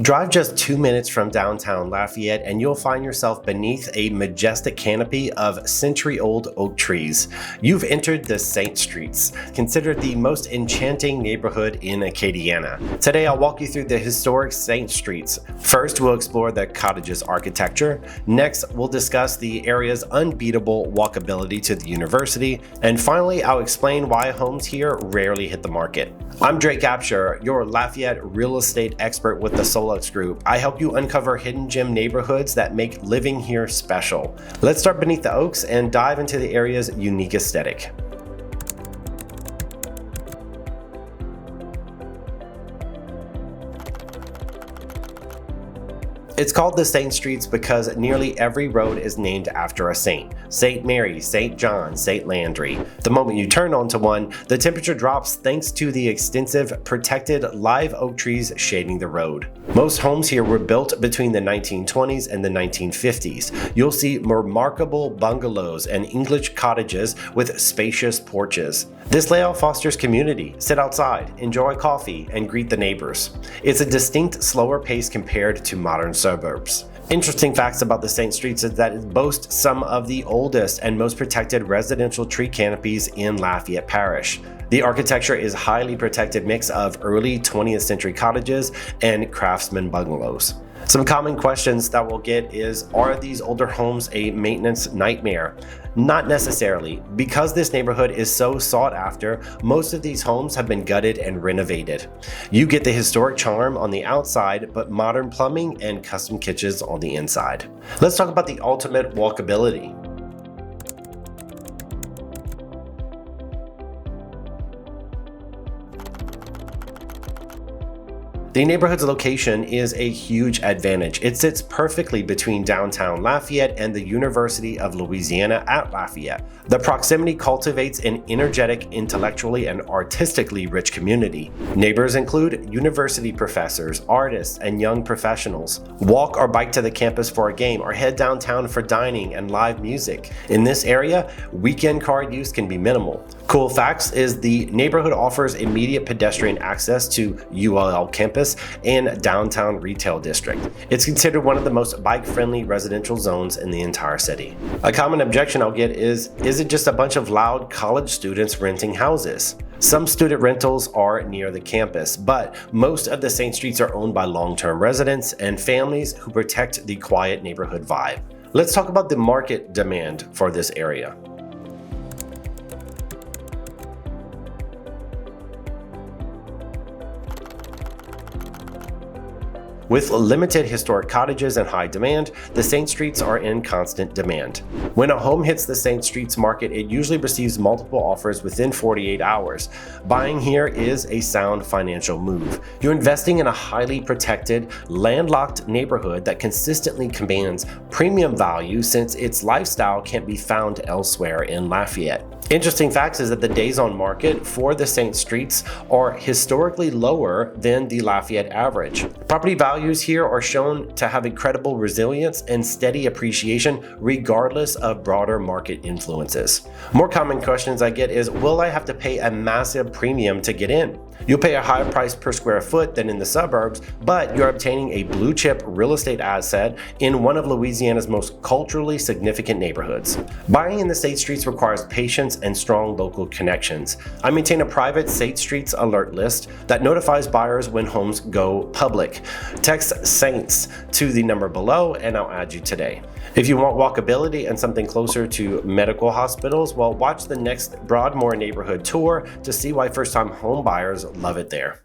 Drive just 2 minutes from downtown Lafayette and you'll find yourself beneath a majestic canopy of century-old oak trees. You've entered the St. Streets, considered the most enchanting neighborhood in Acadiana. Today I'll walk you through the historic St. Streets. First, we'll explore the cottage's architecture. Next, we'll discuss the area's unbeatable walkability to the university. And finally, I'll explain why homes here rarely hit the market. I'm Abshire, your Lafayette real estate expert with the Solux Group. I help you uncover hidden gem neighborhoods that make living here special. Let's start beneath the oaks and dive into the area's unique aesthetic. It's called the St. Streets because nearly every road is named after a saint. St. Mary, St. John, St. Landry. The moment you turn onto one, the temperature drops thanks to the extensive, protected live oak trees shading the road. Most homes here were built between the 1920s and the 1950s. You'll see remarkable bungalows and English cottages with spacious porches. This layout fosters community. Sit outside, enjoy coffee, and greet the neighbors. It's a distinct, slower pace compared to modern suburbs. Interesting facts about the St. Streets is that it boasts some of the oldest and most protected residential tree canopies in Lafayette Parish. The architecture is a highly protected mix of early 20th century cottages and Craftsman bungalows. Some common questions that we'll get is, are these older homes a maintenance nightmare? Not necessarily. Because this neighborhood is so sought after, most of these homes have been gutted and renovated. You get the historic charm on the outside, but modern plumbing and custom kitchens on the inside. Let's talk about the ultimate walkability. The neighborhood's location is a huge advantage. It sits perfectly between downtown Lafayette and the University of Louisiana at Lafayette. The proximity cultivates an energetic, intellectually and artistically rich community. Neighbors include university professors, artists, and young professionals. Walk or bike to the campus for a game or head downtown for dining and live music. In this area, weekend car use can be minimal. Cool facts is the neighborhood offers immediate pedestrian access to ULL campus and downtown retail district. It's considered one of the most bike-friendly residential zones in the entire city. A common objection I'll get is it just a bunch of loud college students renting houses? Some student rentals are near the campus, but most of the St. Streets are owned by long-term residents and families who protect the quiet neighborhood vibe. Let's talk about the market demand for this area. With limited historic cottages and high demand, the St. Streets are in constant demand. When a home hits the St. Streets market, it usually receives multiple offers within 48 hours. Buying here is a sound financial move. You're investing in a highly protected, landlocked neighborhood that consistently commands premium value since its lifestyle can't be found elsewhere in Lafayette. Interesting facts is that the days on market for the St. Streets are historically lower than the Lafayette average. Property values here are shown to have incredible resilience and steady appreciation regardless of broader market influences. More common questions I get is, will I have to pay a massive premium to get in? You'll pay a higher price per square foot than in the suburbs, but you're obtaining a blue chip real estate asset in one of Louisiana's most culturally significant neighborhoods. Buying in the St. Streets requires patience and strong local connections. I maintain a private St. Streets alert list that notifies buyers when homes go public. Text Saints to the number below and I'll add you today. If you want walkability and something closer to medical hospitals, well, watch the next Broadmoor neighborhood tour to see why first-time home buyers love it there.